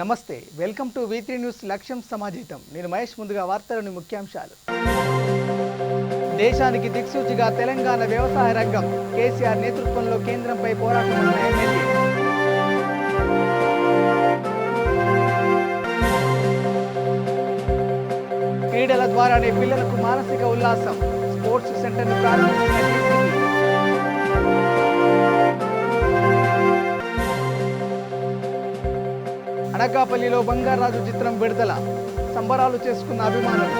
నమస్తే, welcome to V3 news లక్ష్యం సమాజం. నేను మహేష్. ముందుగా వార్తలోని ముఖ్యాంశాలు. దేశానికి దిక్సూచిగా తెలంగాణ వ్యవసాయ రంగం. కేసీఆర్ నేతృత్వంలో కేంద్రంపై పోరాటం అన్న ఎమ్మెల్యే. క్రీడల ద్వారానే పిల్లలకు మానసిక ఉల్లాసం. స్పోర్ట్స్ సెంటర్ను ప్రారంభించిన డీసీపీ. అనకాపల్లిలో బంగారాజు చిత్రం విడుదల. సంబరాలు చేసుకున్న అభిమానులు.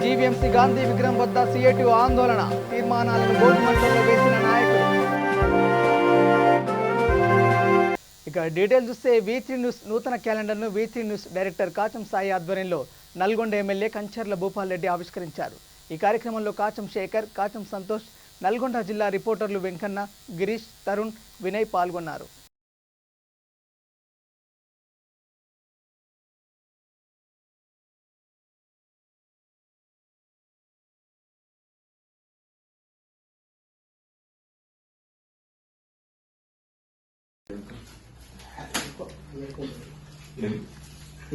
జీవీఎంసీ గాంధీ విగ్రహం వద్ద సిఐటియు ఆందోళన. తీర్మానాలను గోరుమంటల్లో వేసిన నాయకులు. ఇక డీటెయిల్ చూస్తే V3 న్యూస్ నూతన క్యాలెండర్ను V3 news director Kacham Sai ఆధ్వర్యంలో నల్గొండ ఎమ్మెల్యే కంచర్ల భూపాల్ రెడ్డి ఆవిష్కరించారు. ఈ కార్యక్రమంలో కాచం శేఖర్, కాచం సంతోష్, నల్గొండ జిల్లా రిపోర్టర్లు వెంకన్న, గిరీష్, తరుణ్, వినయ్ పాల్గొన్నారు.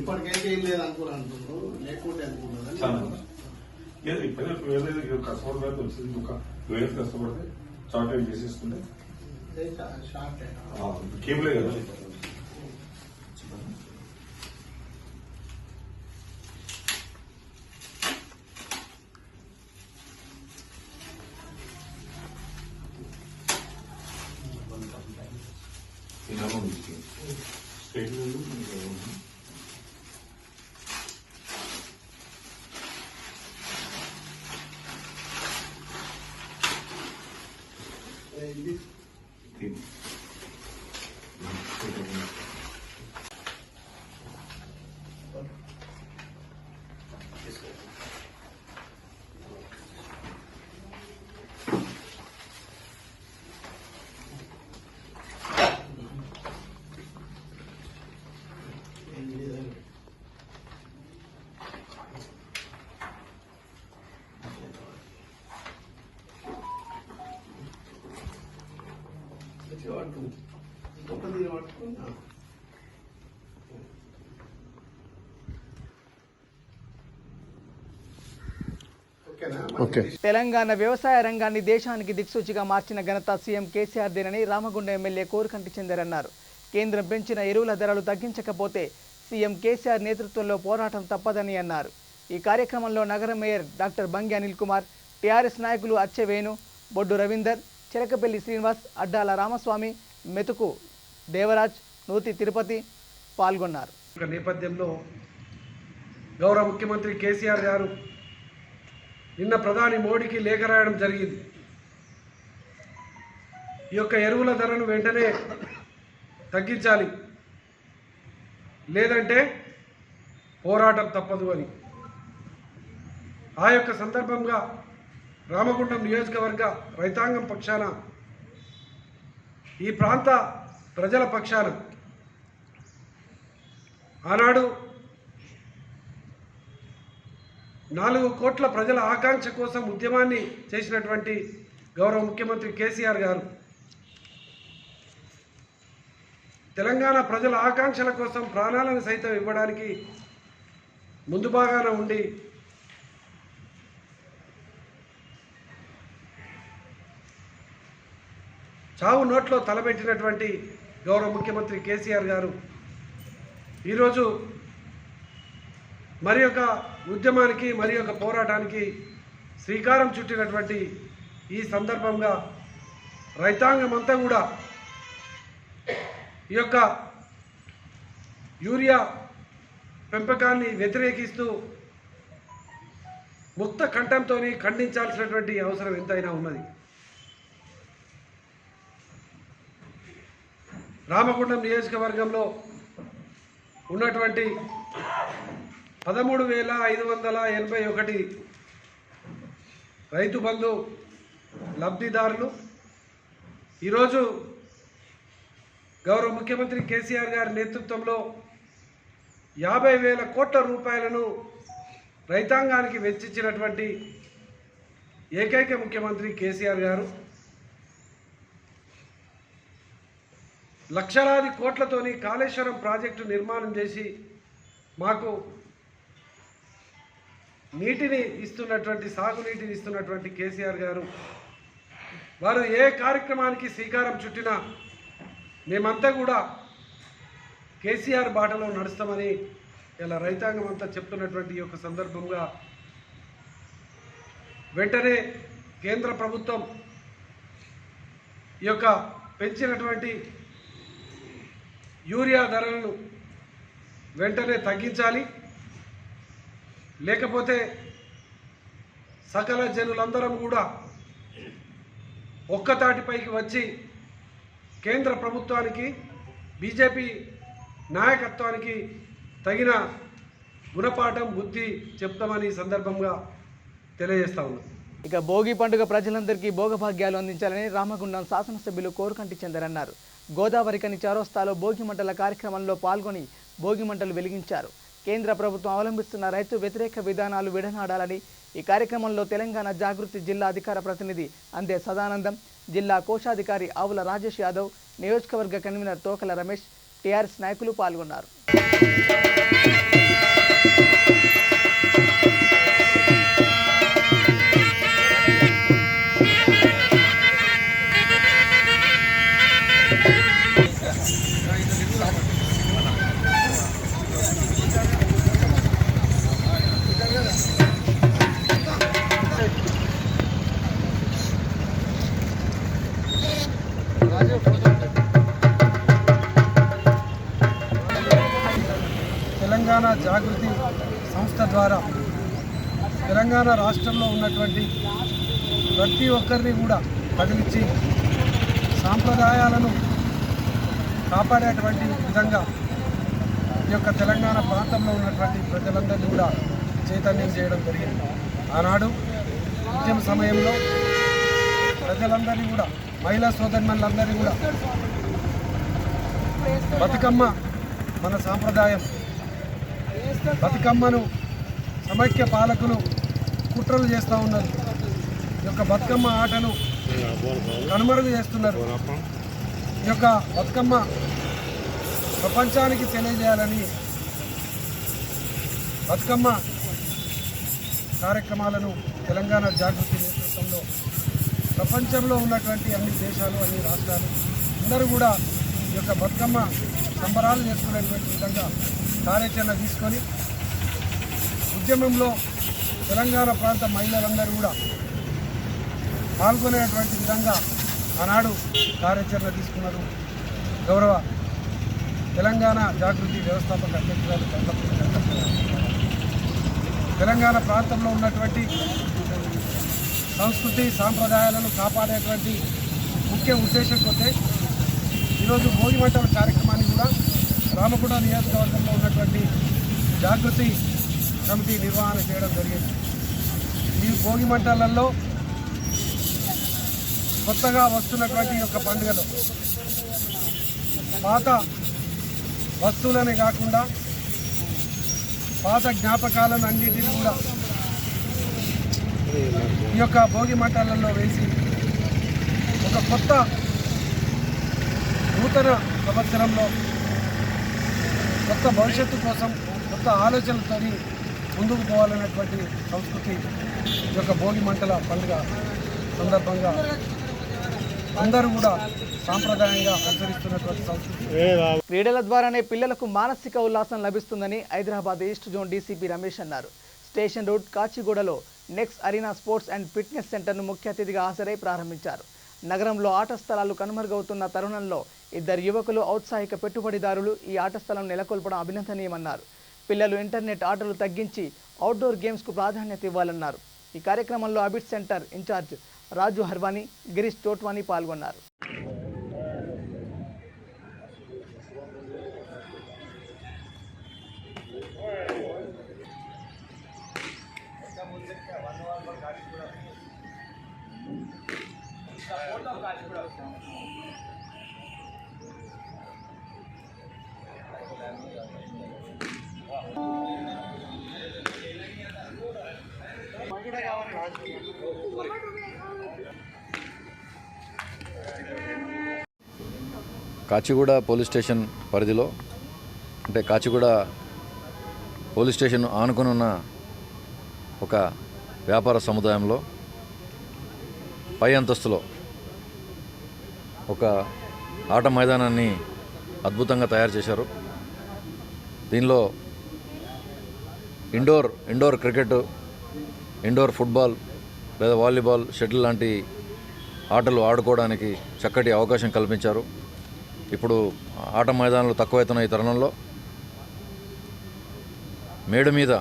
ఇప్పటికైతే ఏం లేదు అనుకుంటున్నాను, లేకుంటే అనుకుంటున్నాను. కష్టపడితే వచ్చింది, ఒక వేరే కష్టపడితే షార్ట్ టైం చేసేసుకుంటే కేబులే కదా. తెలంగాణ వ్యవసాయ రంగాన్ని దేశానికి దిక్సూచిగా మార్చిన ఘనత సీఎం కేసీఆర్ దేనని రామగుండ ఎమ్మెల్యే కోరుకంటి చందర్ అన్నారు. కేంద్రం పెంచిన ఎరువుల ధరలు తగ్గించకపోతే సీఎం కేసీఆర్ నేతృత్వంలో పోరాటం తప్పదని అన్నారు. ఈ కార్యక్రమంలో నగర mayor doctor Bangi Anil Kumar, TRS నాయకులు అచ్చెవేణు, బొడ్డు రవీందర్, చిలకపల్లి శ్రీనివాస్, అడ్డాల రామస్వామి, మెతుకు దేవరాజ్, నూతి తిరుపతి పాల్గొన్నారు. నేపథ్యంలో గౌరవ ముఖ్యమంత్రి కేసీఆర్ గారు నిన్న ప్రధాని మోడీకి లేఖ రాయడం జరిగింది. ఈ యొక్క ఎరువుల ధరను వెంటనే తగ్గించాలి, లేదంటే పోరాటం తప్పదు అని. ఆ యొక్క సందర్భంగా రామగుండం నియోజకవర్గ రైతాంగం పక్షాన, ఈ ప్రాంత ప్రజల పక్షాన ఆనాడు 4 కోట్ల ప్రజల ఆకాంక్ష కోసం ఉద్యమాన్ని చేసినటువంటి గౌరవ ముఖ్యమంత్రి కేసీఆర్ గారు తెలంగాణ ప్రజల ఆకాంక్షల కోసం ప్రాణాలను సైతం ఇవ్వడానికి ముందు భాగాన ఉండి చావు నోట్లో తలబెట్టినటువంటి గౌరవ ముఖ్యమంత్రి కేసీఆర్ గారు ఈరోజు మరి ఒక ఉద్యమానికి, మరి ఒక పోరాటానికి శ్రీకారం చుట్టినటువంటి ఈ సందర్భంగా రైతాంగం అంతా కూడా ఈ యొక్క యూరియా పెంపకాన్ని వ్యతిరేకిస్తూ ముక్త కంఠంతో ఖండించాల్సినటువంటి అవసరం ఎంతైనా ఉన్నది. రామగుండం నియోజకవర్గంలో ఉన్నటువంటి 13,581 రైతు బంధు లబ్ధిదారులు ఈరోజు గౌరవ ముఖ్యమంత్రి కేసీఆర్ గారి నేతృత్వంలో 50,000 కోట్ల రూపాయలను రైతాంగానికి వెచ్చించినటువంటి ఏకైక ముఖ్యమంత్రి కేసీఆర్ గారు లక్షలాది కోట్లతోని కాళేశ్వరం ప్రాజెక్టు నిర్మాణం చేసి మాకు నీటిని ఇస్తున్నటువంటి సాగునీటిని ఇస్తున్నటువంటి కేసీఆర్ గారు వారు ఏ కార్యక్రమానికి శ్రీకారం చుట్టినా మేమంతా కూడా కేసీఆర్ బాటలో నడుస్తామని ఇలా రైతాంగం అంతా చెప్తున్నటువంటి ఈ యొక్క సందర్భంగా వెంటనే కేంద్ర ప్రభుత్వం ఈ యొక్క పెంచినటువంటి యూరియా ధరలను వెంటనే తగ్గించాలి, లేకపోతే సకల జనులందరం కూడా ఒక్కతాటిపైకి వచ్చి కేంద్ర ప్రభుత్వానికి బీజేపీ నాయకత్వానికి తగిన గుణపాఠం బుద్ధి చెప్తామని ఈ సందర్భంగా తెలియజేస్తా ఉన్నాం. ఇక భోగి పండుగ ప్రజలందరికీ భోగభాగ్యాలు అందించాలని రామగుండం శాసనసభ్యులు కోరుకంటి చందర్ గోదావరికని చౌరస్తాలో భోగి మంటల కార్యక్రమంలో పాల్గొని భోగి మంటలు వెలిగించారు. కేంద్ర ప్రభుత్వం అవలంబిస్తున్న రైతు వ్యతిరేక విధానాలు విడనాడాలని ఈ కార్యక్రమంలో తెలంగాణ జాగృతి జిల్లా అధికార ప్రతినిధి అందే సదానందం, జిల్లా కోశాధికారి ఆవుల రాజేష్ యాదవ్, నియోజకవర్గ కన్వీనర్ తోకల రమేష్, టీఆర్ఎస్ నాయకులు పాల్గొన్నారు. తెలంగాణ జాగృతి సంస్థ ద్వారా తెలంగాణ రాష్ట్రంలో ఉన్నటువంటి ప్రతి ఒక్కరిని కూడా కదిలించి సాంప్రదాయాలను కాపాడేటువంటి విధంగా ఈ యొక్క తెలంగాణ ప్రాంతంలో ఉన్నటువంటి ప్రజలందరినీ కూడా చైతన్యం చేయడం జరిగింది. ఆనాడు ఉద్యమ సమయంలో ప్రజలందరినీ కూడా మహిళా సోదరులందరినీ కూడా బతుకమ్మ మన సాంప్రదాయం, బతుకమ్మను సమైక్య పాలకులు కుట్రలు చేస్తూ ఉన్నారు. ఈ యొక్క బతుకమ్మ ఆటను కనుమరుగు చేస్తున్నారు. ఈ యొక్క బతుకమ్మ ప్రపంచానికి తెలియజేయాలని బతుకమ్మ కార్యక్రమాలను తెలంగాణ జాగృతి నేతృత్వంలో ప్రపంచంలో ఉన్నటువంటి అన్ని దేశాలు, అన్ని రాష్ట్రాలు అందరూ కూడా ఈ యొక్క బతుకమ్మ సంబరాలు చేసుకునేటువంటి విధంగా కార్యాచరణ తీసుకొని ఉద్యమంలో తెలంగాణ ప్రాంత మహిళలందరూ కూడా పాల్గొనేటువంటి విధంగా ఆనాడు కార్యాచరణ తీసుకున్నారు. గౌరవ తెలంగాణ జాగృతి వ్యవస్థాపక అధ్యక్షురాలు తెలంగాణ ప్రాంతంలో ఉన్నటువంటి సంస్కృతి సాంప్రదాయాలను కాపాడేటువంటి ముఖ్య ఉద్దేశం కొద్ది ఈరోజు భోగి మంటల కార్యక్రమాన్ని కూడా రామగుండం నియోజకవర్గంలో ఉన్నటువంటి జాగృతి కమిటీ నిర్వహణ చేయడం జరిగింది. ఈ భోగి మంటలలో కొత్తగా వస్తున్నటువంటి యొక్క పండుగలో పాత వస్తువులనే కాకుండా పాత జ్ఞాపకాలను అన్నింటినీ కూడా ఈ యొక్క భోగి మంటలలో వేసి ఒక కొత్త నూతన సంవత్సరంలో కొత్త భవిష్యత్తు కోసం కొత్త ఆలోచనలతో ముందుకు పోవాలనేటువంటి సంస్కృతి ఈ యొక్క భోగి మంటల పండుగ సందర్భంగా అందరూ కూడా సాంప్రదాయంగా అనుసరిస్తున్నటువంటి సంస్కృతి. క్రీడల ద్వారానే పిల్లలకు మానసిక ఉల్లాసం లభిస్తుందని Hyderabad east zone DCP Ramesh అన్నారు. స్టేషన్ రోడ్ కాచిగూడలో next arena sports and fitness సెంటర్ను ముఖ్య అతిథిగా హాజరై ప్రారంభించారు. నగరంలో ఆట స్థలాలు కనుమరుగవుతున్న తరుణంలో ఇద్దరు యువకులు ఔత్సాహిక పెట్టుబడిదారులు ఈ ఆట స్థలం నెలకొల్పడం అభినందనీయమన్నారు. పిల్లలు ఇంటర్నెట్ ఆటలు తగ్గించి అవుట్డోర్ గేమ్స్కు ప్రాధాన్యత ఇవ్వాలన్నారు. ఈ కార్యక్రమంలో అబిట్ సెంటర్ ఇన్ఛార్జ్ రాజు హర్వానీ, గిరీష్ టోట్వానీ పాల్గొన్నారు. కూడా కావాలి. కాచిగూడ పోలీస్ స్టేషన్ పరిధిలో, అంటే కాచిగూడ పోలీస్ స్టేషన్ ఆనుకుని ఉన్న ఒక వ్యాపార సముదాయంలో పై అంతస్తులో ఒక ఆట మైదానాన్ని అద్భుతంగా తయారు చేశారు. దీనిలో ఇండోర్ క్రికెట్, ఇండోర్ ఫుట్బాల్ లేదా వాలీబాల్, షటిల్ లాంటి ఆటలు ఆడుకోవడానికి చక్కటి అవకాశం కల్పించారు. ఇప్పుడు ఆట మైదానాలు తక్కువైతున్న ఈ తరుణంలో మేడ మీద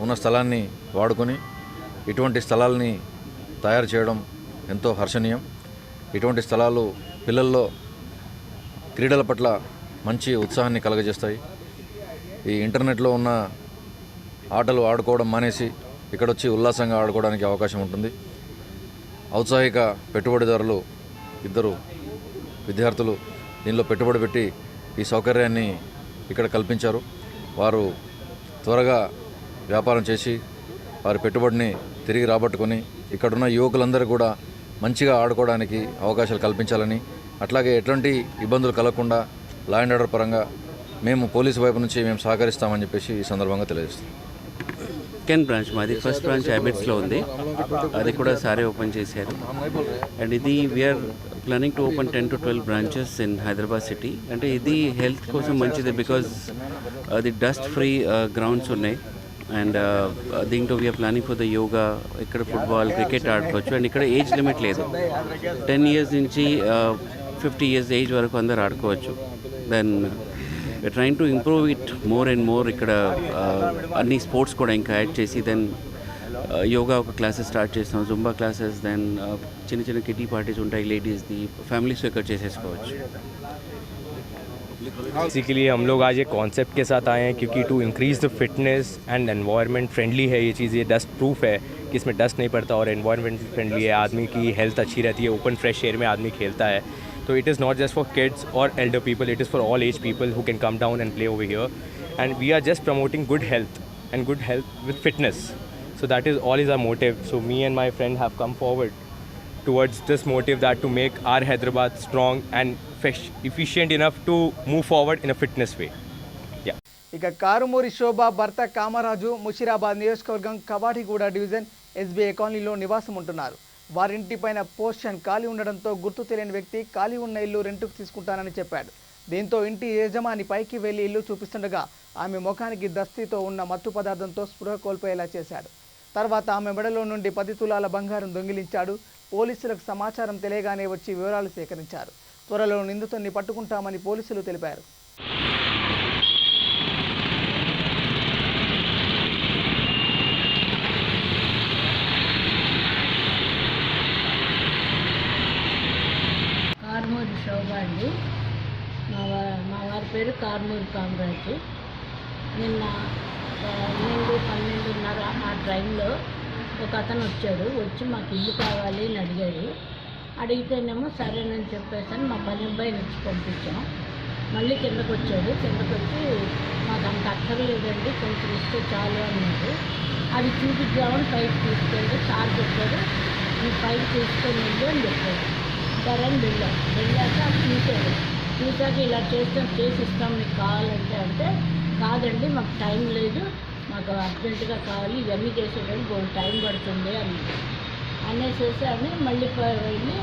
ఉన్న స్థలాన్ని వాడుకొని ఇటువంటి స్థలాల్ని తయారు చేయడం ఎంతో హర్షణీయం. ఇటువంటి స్థలాలు పిల్లల్లో క్రీడల పట్ల మంచి ఉత్సాహాన్ని కలుగజేస్తాయి. ఈ ఇంటర్నెట్లో ఉన్న ఆటలు ఆడుకోవడం మానేసి ఇక్కడొచ్చి ఉల్లాసంగా ఆడుకోవడానికి అవకాశం ఉంటుంది. ఔత్సాహిక పెట్టుబడిదారులు 2 విద్యార్థులు దీనిలో పెట్టుబడి పెట్టి ఈ సౌకర్యాన్ని ఇక్కడ కల్పించారు. వారు త్వరగా వ్యాపారం చేసి వారి పెట్టుబడిని తిరిగి రాబట్టుకొని ఇక్కడున్న యువకులందరూ కూడా మంచిగా ఆడుకోవడానికి అవకాశాలు కల్పించాలని, అట్లాగే ఎటువంటి ఇబ్బందులు కలగకుండా లా అండ్ ఆర్డర్ పరంగా మేము పోలీసు వైపు నుంచి మేము సహకరిస్తామని చెప్పేసి ఈ సందర్భంగా తెలియజేస్తాం. సెకండ్ బ్రాంచ్ మాది, ఫస్ట్ బ్రాంచ్ హ్యాబిట్స్లో ఉంది, అది కూడా సారే ఓపెన్ చేశారు. అండ్ ఇది we are planning to open 10 to 12 branches in Hyderabad city. అంటే ఇది హెల్త్ కోసం మంచిది, బికాజ్ అది డస్ట్ ఫ్రీ గ్రౌండ్స్ ఉన్నాయి. అండ్ దీంట్లో we are planning for the yoga, ఇక్కడ ఫుట్బాల్, క్రికెట్ ఆడుకోవచ్చు. అండ్ ఇక్కడ ఏజ్ లిమిట్ లేదు, 10 years నుంచి 50 years ఏజ్ వరకు అందరు ఆడుకోవచ్చు. Then we are trying to improve it more and more. ఇక్కడ అన్ని స్పోర్ట్స్ కూడా ఇంకా యాడ్ చేసి, దెన్ యోగా ఒక క్లాసెస్ స్టార్ట్ చేస్తాం, జుంబా క్లాసెస్, దెన్ చిన్న చిన్న కిటీ పార్టీస్ ఉంటాయి లేడీస్ది, ఫ్యామిలీస్ ఇక్కడ చేసేసుకోవచ్చు. बेसिकली हम लोग आज एक कॉन्सेप्ट के साथ आए हैं क्योंकि to increase the fitness and environment friendly है ये चीज़, ये डस्ट प्रूफ है कि इसमें डस्ट नहीं पड़ता और एनवायरनमेंट फ्रेंडली है, आदमी की हेल्थ अच्छी रहती है, ओपन फ्रेश एयर में आदमी खेलता है. तो it is not just for kids और elder people, it is for all age people who can come down and play over here. And we are just promoting good health with fitness. So that is all is our motive. So me and my friend have come forward towards this motive, that to make our Hyderabad strong and efficient enough to move forward in a fitness way. Yeah. ఇక కారుమూరి శోభ భర్త కామరాజు ముషిరాబాద్ నియోజకవర్గం Kavadiguda division SBI కాలనీలో నివాసం ఉంటున్నారు. వారింటిపైన portion ఖాళీ ఉండడంతో గుర్తు తెలియని వ్యక్తి ఖాళీ ఉన్న ఇల్లు రెంటుకు తీసుకుంటానని చెప్పాడు. దీంతో ఇంటి యజమాని పైకి వెళ్లి ఇల్లు చూపిస్తుండగా ఆమె ముఖానికి దస్తీతో ఉన్న మత్తు పదార్థంతో స్పృహ కోల్పోయేలా చేశాడు. తర్వాత ఆమె మెడలో నుండి 10 తులాల బంగారం దొంగిలించాడు. పోలీసులకు సమాచారం తెలియగానే వచ్చి వివరాలు సేకరించారు. త్వరలో నిందితుడిని పట్టుకుంటామని పోలీసులు తెలిపారు. కారుమూరి శోభ అండి, మా వారి పేరు కారుమూరి కామరాజు. నిన్న 12:30 ఆ టైంలో ఒక అతను వచ్చి మాకు ఇల్లు కావాలి అని అడిగాడు. అడిగితేనేమో సరేనని చెప్పేసి మా పని అబ్బాయిని ఇచ్చి పంపించాం. మళ్ళీ కిందకు వచ్చి మాకు అంత అక్కర్లేదండి, కొంచెం ఇస్తే చాలు అన్నాడు. అది చూపిద్దామని పైకి తీసుకెళ్ళి సార్ చెప్పారు, నువ్వు పైకి తీసుకొని వెళ్ళు అని చెప్పాడు. సరే అని వెళ్ళాక చూశాక ఇలా చేసిస్తాం మీకు కావాలంటే, అంటే కాదండి మాకు టైం లేదు, మాకు అర్జెంటుగా కావాలి, ఇవన్నీ చేసేటప్పుడు టైం పడుతుంది అనేసి అని మళ్ళీ వెళ్ళి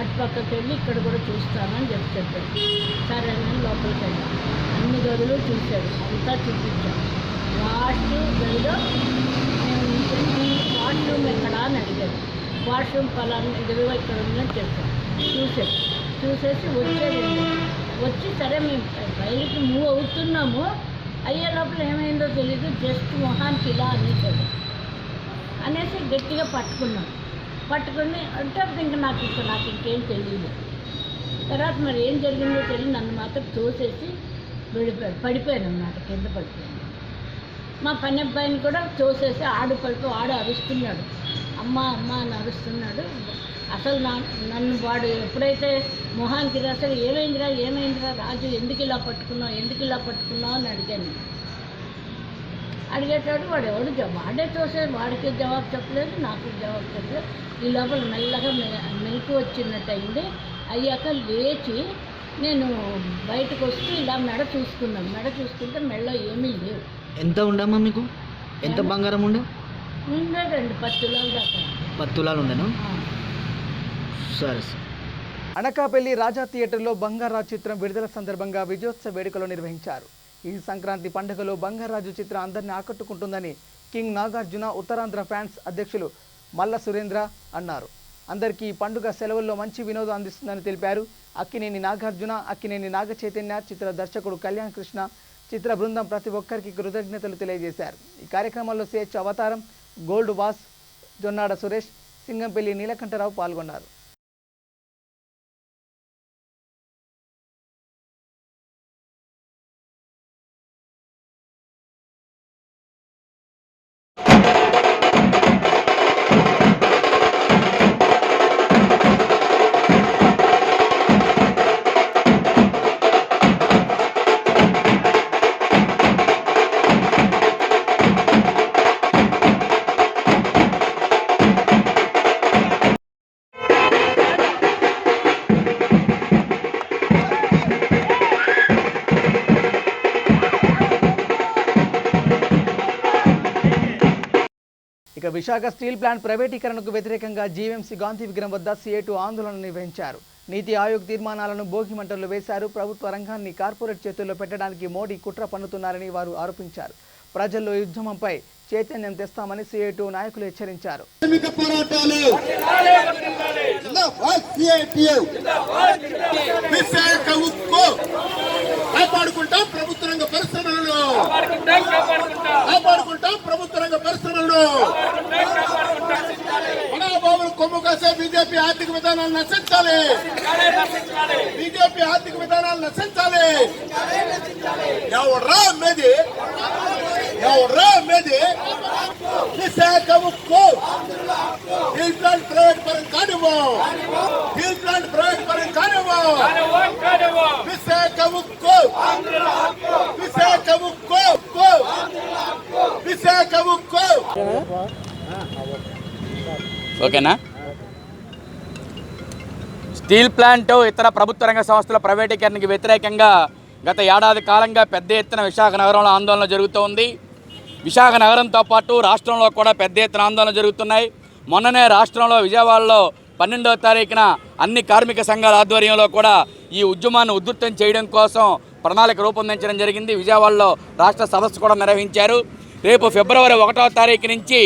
అటుపక్కకి వెళ్ళి ఇక్కడ కూడా చూస్తానని చెప్పాడు. సరే అని లోపలికి వెళ్ళాం. అన్ని గదులు చూశాడు, అంతా చూపించాం. లాస్ట్ గదిలో మేము వాష్రూమ్ ఎక్కడా అని అడిగాడు. వాష్రూమ్ పలానా ఇదిగో ఇక్కడ ఉందని చెప్పాం. చూసేసి వచ్చి సరే మేము బయటికి మూవ్ అవుతున్నాము, అయ్యే లోపల ఏమైందో తెలీదు, జస్ట్ మొహానికి ఇలా అనేసి గట్టిగా పట్టుకుని అంటే ఇంకా నాకు ఇంకేం తెలియదు. తర్వాత మరి ఏం జరిగిందో తెలియదు, నన్ను మాత్రం తోసేసి పడిపోయాను అన్నమాట, కింద పడిపోయాను. మా పని అబ్బాయిని కూడా తోసేసి ఆడు అరుస్తున్నాడు, అమ్మ అమ్మ అని అరుస్తున్నాడు. అసలు నన్ను వాడు ఎప్పుడైతే మొహానికి అసలు ఏమైందిరా రాజు, ఎందుకు ఇలా పట్టుకున్నావు అని అడిగాను. అడిగేటాడు వాడే తోసేది, వాడికి జవాబు చెప్పలేదు, నాకు జవాబు చెప్పలేదు. ఈ లోపల మెల్లగా మెలకు వచ్చినట్టు అయింది. అయ్యాక లేచి నేను బయటకు వస్తూ ఇలా మెడ చూసుకున్నాను. మెడ చూసుకుంటే మెడలో ఏమీ లేవు. ఎంత ఉండమ్మా మీకు? ఎంత బంగారం ఉండే? ఉండేదండి 10 తులాల దాకా. 10 తులాలు ఉండేనా? సరే. అనకాపల్లి రాజా థియేటర్లో బంగారాజు చిత్రం విడుదల సందర్భంగా విజయోత్సవ వేడుకలు నిర్వహించారు. ఈ సంక్రాంతి పండుగలో బంగారాజు చిత్రం అందరినీ ఆకట్టుకుంటుందని కింగ్ నాగార్జున ఉత్తరాంధ్ర ఫ్యాన్స్ అధ్యక్షులు మల్ల సురేంద్ర అన్నారు. అందరికీ ఈ పండుగ సెలవుల్లో మంచి వినోదం అందిస్తుందని తెలిపారు. అక్కినేని నాగార్జున, అక్కినేని నాగ చైతన్య, చిత్ర దర్శకుడు కళ్యాణ్ కృష్ణ, చిత్ర బృందం ప్రతి ఒక్కరికి కృతజ్ఞతలు తెలియజేశారు. ఈ కార్యక్రమంలో సిహెచ్ అవతారం, గోల్డ్ వాస్, జొన్నాడ సురేష్, సింగంపల్లి నీలకంఠరావు పాల్గొన్నారు. ఇక విశాఖ స్టీల్ ప్లాంట్ ప్రైవేటీకరణకు వ్యతిరేకంగా జీవీఎంసీ గాంధీ విగ్రహం వద్ద CA2 ఆందోళన నిర్వహించారు. నీతి ఆయోగ్ తీర్మానాలను భోగి మంటల్లో వేశారు. ప్రభుత్వ రంగాన్ని కార్పొరేట్ చేతుల్లో పెట్టడానికి మోడీ కుట్ర పన్నుతున్నారని వారు ఆరోపించారు. ప్రజల్లో ఈ ఉద్యమంపై చైతన్యం తెస్తామని CA2 నాయకులు హెచ్చరించారు. బీజేపీ ఆర్థిక విధానాలు నశించాలి. బీజేపీ ఆర్థిక విధానాలు నశించాలి. ఎవడ్రా అమ్మేది? విశాఖ ఉక్కు స్టీల్ ప్లాంట్ ప్రైవేట్ పరం కానివ్వం. స్టీల్ ప్లాంట్ ప్రైవేట్ పరం కానివ్వం. విశాఖ ఉక్కు, విశాఖ ఉక్కు, విశాఖ ఉక్కు. ఓకేనా? స్టీల్ ప్లాంట్ ఇతర ప్రభుత్వ రంగ సంస్థల ప్రైవేటీకరణకి వ్యతిరేకంగా గత ఏడాది కాలంగా పెద్ద ఎత్తున విశాఖ నగరంలో ఆందోళన జరుగుతోంది. విశాఖ నగరంతో పాటు రాష్ట్రంలో కూడా పెద్ద ఎత్తున ఆందోళన జరుగుతున్నాయి. మొన్ననే రాష్ట్రంలో విజయవాడలో 12వ తారీఖున అన్ని కార్మిక సంఘాల ఆధ్వర్యంలో కూడా ఈ ఉద్యమాన్ని ఉధృతం చేయడం కోసం ప్రణాళిక రూపొందించడం జరిగింది. విజయవాడలో రాష్ట్ర సదస్సు కూడా నిర్వహించారు. రేపు ఫిబ్రవరి 1వ తారీఖు నుంచి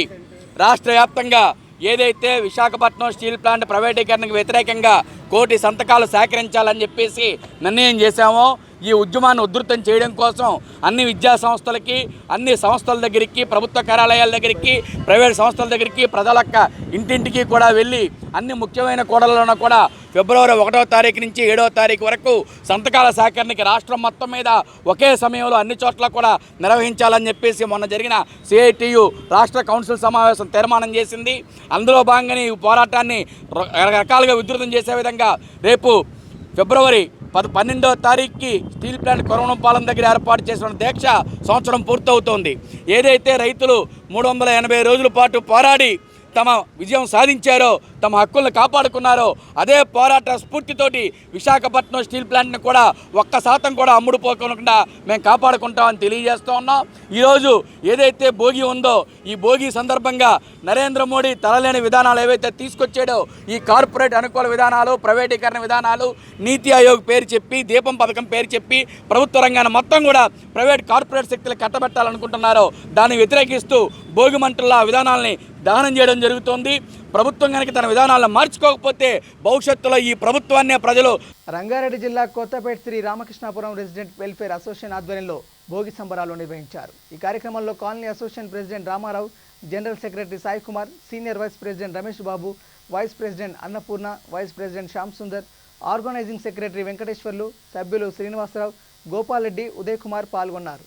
రాష్ట్ర వ్యాప్తంగా ఏదైతే విశాఖపట్నం స్టీల్ ప్లాంట్ ప్రైవేటీకరణకు వ్యతిరేకంగా 1 కోటి సంతకాలు సేకరించాలని చెప్పేసి నిర్ణయం చేశామో ఈ ఉద్యమాన్ని ఉధృతం చేయడం కోసం అన్ని విద్యా సంస్థలకి, అన్ని సంస్థల దగ్గరికి, ప్రభుత్వ కార్యాలయాల దగ్గరికి, ప్రైవేట్ సంస్థల దగ్గరికి, ప్రజల ఇంటింటికి కూడా వెళ్ళి అన్ని ముఖ్యమైన కూడళ్లను కూడా ఫిబ్రవరి 1వ తారీఖు నుంచి 7వ తారీఖు వరకు సంతకాల సేకరణకి రాష్ట్రం మొత్తం మీద ఒకే సమయంలో అన్ని చోట్ల కూడా నిర్వహించాలని చెప్పేసి మొన్న జరిగిన CITU రాష్ట్ర కౌన్సిల్ సమావేశం తీర్మానం చేసింది. అందులో భాగంగానే ఈ పోరాటాన్ని రకరకాలుగా విస్తృతం చేసే విధంగా రేపు ఫిబ్రవరి 12వ తారీఖుకి స్టీల్ ప్లాంట్ కొరవనంపాలెం దగ్గర ఏర్పాటు చేసిన దీక్ష సంవత్సరం పూర్తవుతోంది. ఏదైతే రైతులు 380 రోజుల పాటు పోరాడి తమ విజయం సాధించారో, తమ హక్కులను కాపాడుకున్నారో, అదే పోరాట స్ఫూర్తితోటి విశాఖపట్నం స్టీల్ ప్లాంట్ని కూడా 1% కూడా అమ్ముడుపోకుండా మేము కాపాడుకుంటామని తెలియజేస్తూ ఉన్నాం. ఈరోజు ఏదైతే భోగి ఉందో ఈ భోగి సందర్భంగా నరేంద్ర మోడీ తలలేని విధానాలు ఏవైతే తీసుకొచ్చాడో ఈ కార్పొరేట్ అనుకూల విధానాలు, ప్రైవేటీకరణ విధానాలు, నీతి ఆయోగ్ పేరు చెప్పి, దీపం పథకం పేరు చెప్పి ప్రభుత్వ రంగాన్ని మొత్తం కూడా ప్రైవేట్ కార్పొరేట్ శక్తులు కట్టబెట్టాలనుకుంటున్నారో దాన్ని వ్యతిరేకిస్తూ భోగి మంటల విధానాలని దహనం చేయడం జరుగుతోంది. ప్రభుత్వం కనుక తన విధానాలను మార్చుకోకపోతే భవిష్యత్తులో ఈ ప్రభుత్వాన్నే ప్రజలు. రంగారెడ్డి జిల్లా Kothapet Sri Ramakrishnapuram resident welfare association ఆధ్వర్యంలో భోగి సంబరాలు నిర్వహించారు. ఈ కార్యక్రమంలో colony association president Ramarao, general secretary Sai Kumar, senior vice president Ramesh Babu, vice president Annapurna, vice president Shyam Sundar, organising secretary Venkateswarlu, సభ్యులు శ్రీనివాసరావు, గోపాల్ రెడ్డి, ఉదయ్ కుమార్ పాల్గొన్నారు.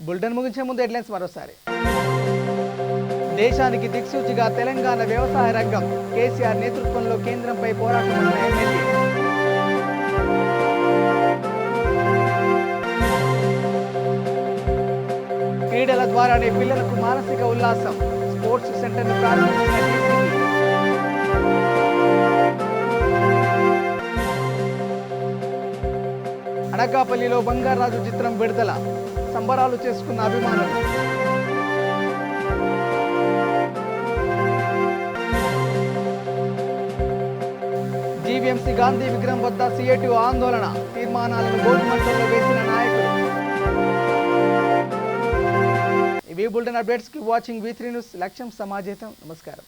బులెటిన్ ముగించే ముందు హెడ్లైన్స్ మరోసారి. దేశానికి దిక్సూచిగా తెలంగాణ వ్యవసాయ రంగం, కేసీఆర్ నేతృత్వంలో కేంద్రంపై పోరాటం అన్న ఎమ్మెల్యే. క్రీడల ద్వారానే పిల్లలకు మానసిక ఉల్లాసం, స్పోర్ట్స్ సెంటర్ను ప్రారంభించిన డీసీపీ. అనకాపల్లిలో బంగారాజు చిత్రం విడుదల, సంబరాలు చేసుకున్న అభిమానులు. జీవీఎంసీ గాంధీ విగ్రహం వద్ద సిఐటి ఆందోళన, తీర్మానాలను భోజమంటల్లో వేసిన నాయకులు. ఇవి బులెటిన్ అప్డేట్స్. కి వాచింగ్ V3 న్యూస్. లక్ష్యం సమాజేతం. నమస్కారం.